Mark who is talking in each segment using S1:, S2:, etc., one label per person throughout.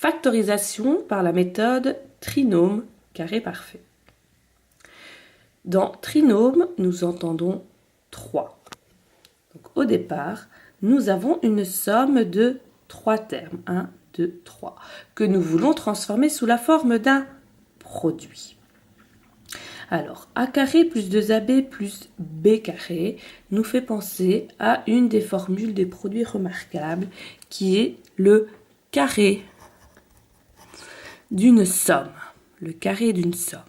S1: factorisation par la méthode trinôme carré parfait. Dans trinôme, nous entendons 3. Donc, au départ, nous avons une somme de 3 termes, 1, 2, 3, que nous voulons transformer sous la forme d'un produit. Alors, a carré plus 2ab plus b carré nous fait penser à une des formules des produits remarquables qui est le carré d'une somme. Le carré d'une somme.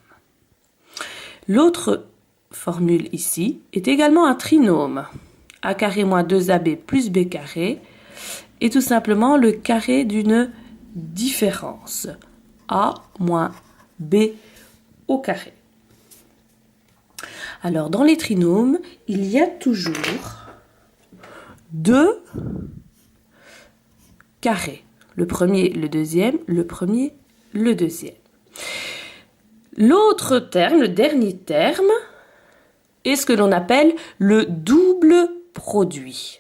S1: L'autre formule ici est également un trinôme. A carré moins 2ab plus b carré est tout simplement le carré d'une différence. A moins b au carré. Alors, dans les trinômes, il y a toujours 2 carrés. Le premier, le deuxième, le premier, le deuxième. L'autre terme, le dernier terme, est ce que l'on appelle le double produit.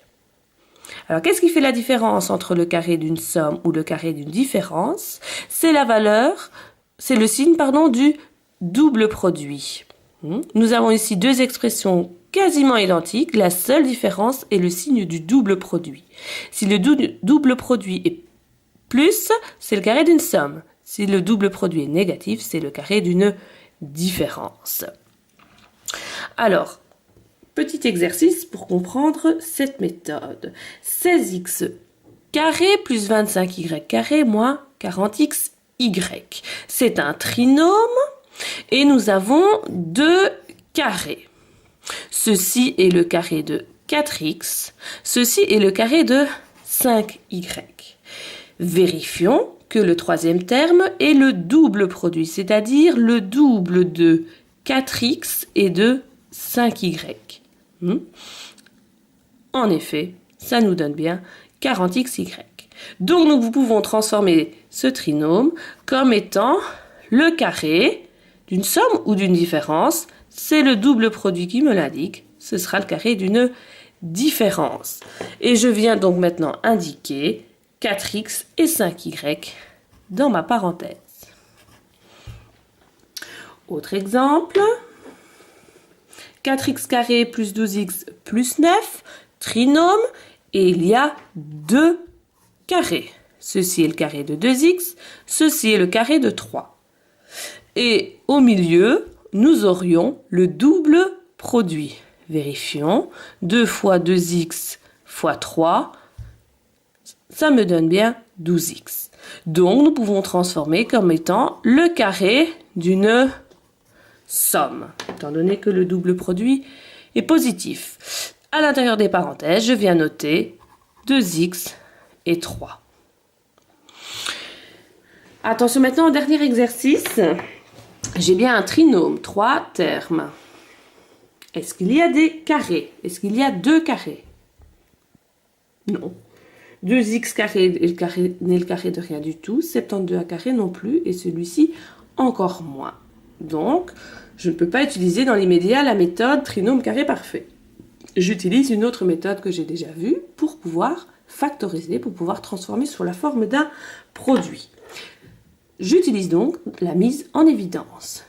S1: Alors, qu'est-ce qui fait la différence entre le carré d'une somme ou le carré d'une différence? C'est la valeur, c'est le signe, du double produit. Nous avons ici 2 expressions quasiment identiques. La seule différence est le signe du double produit. Si le double produit est plus, c'est le carré d'une somme. Si le double produit est négatif, c'est le carré d'une différence. Alors, petit exercice pour comprendre cette méthode. 16x carré plus 25y carré moins 40xy. C'est un trinôme. Et nous avons 2 carrés. Ceci est le carré de 4x. Ceci est le carré de 5y. Vérifions que le troisième terme est le double produit, c'est-à-dire le double de 4x et de 5y. En effet, ça nous donne bien 40xy. Donc nous pouvons transformer ce trinôme comme étant le carré d'une somme ou d'une différence, c'est le double produit qui me l'indique, ce sera le carré d'une différence. Et je viens donc maintenant indiquer 4x et 5y dans ma parenthèse. Autre exemple, 4x carré plus 12x plus 9, trinôme, et il y a 2 carrés. Ceci est le carré de 2x, ceci est le carré de 3. Et au milieu, nous aurions le double produit. Vérifions. 2 fois 2x fois 3, ça me donne bien 12x. Donc, nous pouvons transformer comme étant le carré d'une somme, étant donné que le double produit est positif. À l'intérieur des parenthèses, je viens noter 2x et 3. Attention maintenant au dernier exercice. J'ai bien un trinôme, 3 termes. Est-ce qu'il y a des carrés? Est-ce qu'il y a 2 carrés? Non. 2x carré n'est le carré de rien du tout. 72 carré non plus. Et celui-ci encore moins. Donc, je ne peux pas utiliser dans l'immédiat la méthode trinôme carré parfait. J'utilise une autre méthode que j'ai déjà vue pour pouvoir factoriser, pour pouvoir transformer sous la forme d'un produit. J'utilise donc la mise en évidence.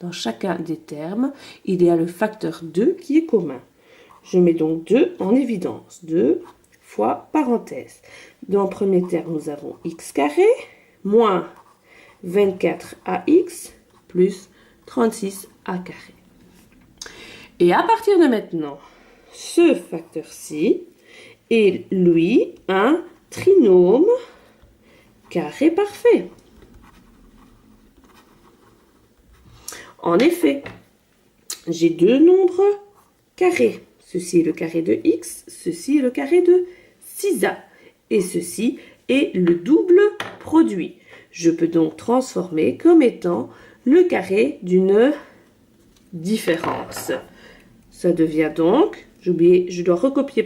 S1: Dans chacun des termes, il y a le facteur 2 qui est commun. Je mets donc 2 en évidence. 2 fois parenthèse. Dans le premier terme, nous avons x carré moins 24ax plus 36a carré. Et à partir de maintenant, ce facteur-ci est, lui, un trinôme carré parfait. En effet, j'ai 2 nombres carrés. Ceci est le carré de x, ceci est le carré de 6a. Et ceci est le double produit. Je peux donc transformer comme étant le carré d'une différence. Ça devient donc, je dois recopier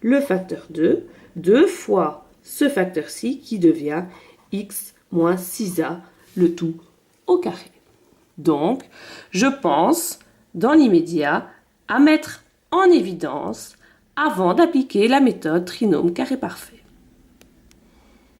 S1: le facteur 2, 2 fois ce facteur-ci qui devient x moins 6a, le tout au carré. Donc, je pense, dans l'immédiat, à mettre en évidence avant d'appliquer la méthode trinôme carré parfait.